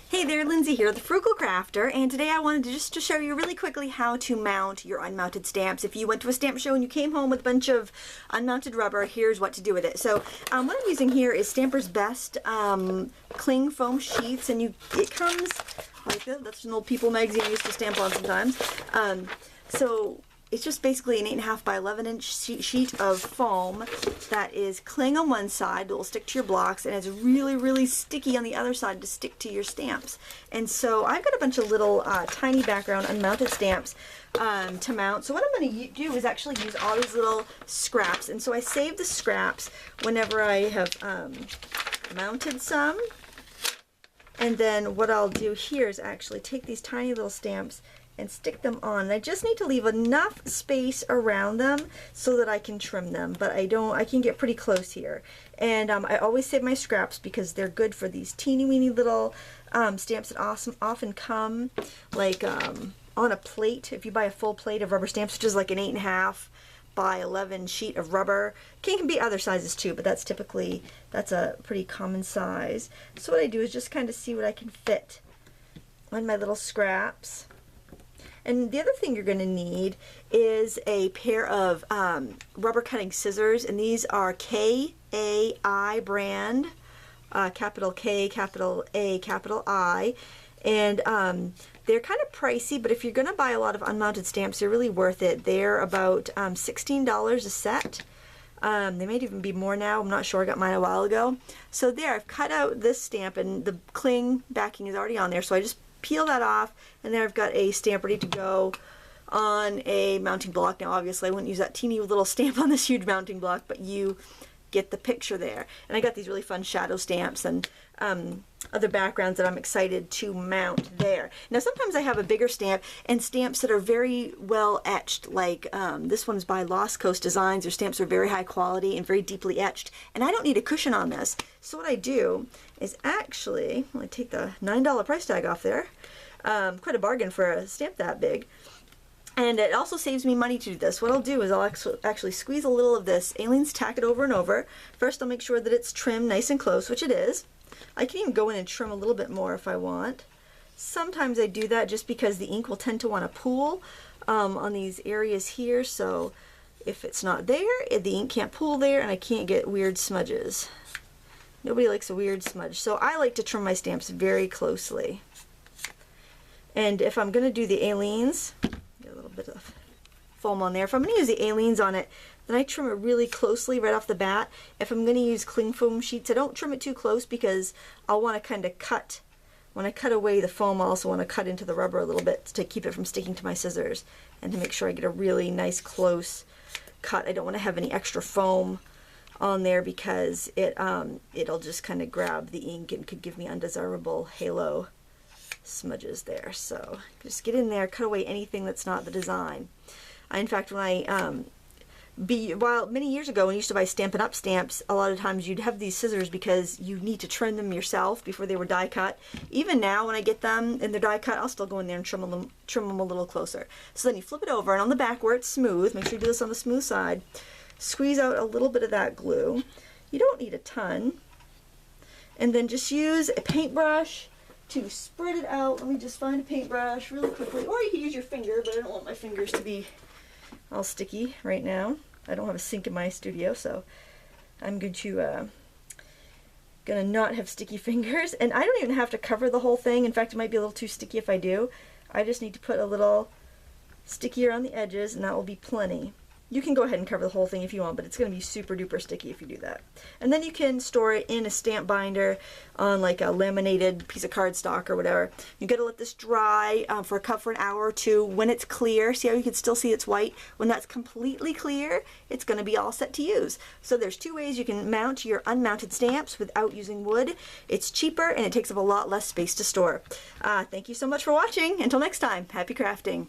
Hey there, Lindsay here, the Frugal Crafter, and today I wanted to show you really quickly how to mount your unmounted stamps. If you went to a stamp show and you came home with a bunch of unmounted rubber, here's what to do with it. So what I'm using here is Stamper's Best cling foam sheets, and it comes like this. That's an old People magazine I used to stamp on sometimes. So it's just basically an 8.5 by 11-inch sheet of foam that is cling on one side that will stick to your blocks, and it's really, really sticky on the other side to stick to your stamps. And so I've got a bunch of little tiny background unmounted stamps to mount. So what I'm going to do is actually use all these little scraps, and so I save the scraps whenever I have mounted some. And then what I'll do here is actually take these tiny little stamps and stick them on. And I just need to leave enough space around them so that I can trim them, but I can get pretty close here. And I always save my scraps because they're good for these teeny weeny little stamps that often come like on a plate. If you buy a full plate of rubber stamps, which is like an 8.5 by 11 sheet of rubber. Can be other sizes too, but that's a pretty common size. So what I do is just kind of see what I can fit on my little scraps. And the other thing you're going to need is a pair of rubber cutting scissors, and these are KAI brand, capital K, capital A, capital I, and they're kind of pricey, but if you're going to buy a lot of unmounted stamps, they're really worth it. They're about $16 a set. They might even be more now. I'm not sure. I got mine a while ago. So there, I've cut out this stamp, and the cling backing is already on there, so I just peel that off, and there I've got a stamp ready to go on a mounting block. Now obviously I wouldn't use that teeny little stamp on this huge mounting block, but you get the picture there. And I got these really fun shadow stamps and other backgrounds that I'm excited to mount there. Now sometimes I have a bigger stamp and stamps that are very well etched, like this one's by Lost Coast Designs. Their stamps are very high quality and very deeply etched, and I don't need a cushion on this. So what I do is actually, I take the $9 price tag off there, quite a bargain for a stamp that big. And it also saves me money to do this. What I'll do is I'll actually squeeze a little of this Aleene's Tack It over and over. First I'll make sure that it's trimmed nice and close, which it is. I can even go in and trim a little bit more if I want. Sometimes I do that just because the ink will tend to want to pool on these areas here, so if it's not there, the ink can't pool there and I can't get weird smudges. Nobody likes a weird smudge, so I like to trim my stamps very closely. And if I'm going to do the Aleene's, get a little bit of foam on there. If I'm going to use the Aleene's on it, then I trim it really closely right off the bat. If I'm going to use cling foam sheets, I don't trim it too close because I'll want to kind of cut. When I cut away the foam, I also want to cut into the rubber a little bit to keep it from sticking to my scissors and to make sure I get a really nice close cut. I don't want to have any extra foam on there because it'll just kind of grab the ink and could give me undesirable halo smudges there. So just get in there, cut away anything that's not the design. In fact, when I many years ago when I used to buy Stampin' Up! Stamps, a lot of times you'd have these scissors because you need to trim them yourself before they were die cut. Even now when I get them and they're die cut, I'll still go in there and trim them a little closer. So then you flip it over, and on the back where it's smooth, make sure you do this on the smooth side, squeeze out a little bit of that glue. You don't need a ton. And then just use a paintbrush to spread it out. Let me just find a paintbrush really quickly, or you can use your finger, but I don't want my fingers to be all sticky right now. I don't have a sink in my studio, so I'm going to gonna not have sticky fingers. And I don't even have to cover the whole thing. In fact, it might be a little too sticky if I do. I just need to put a little stickier on the edges, and that will be plenty. You can go ahead and cover the whole thing if you want, but it's going to be super duper sticky if you do that. And then you can store it in a stamp binder on like a laminated piece of cardstock or whatever. You got to let this dry for an hour or two. When it's clear, see how you can still see it's white? When that's completely clear, it's going to be all set to use. So there's two ways you can mount your unmounted stamps without using wood. It's cheaper and it takes up a lot less space to store. Thank you so much for watching. Until next time, happy crafting.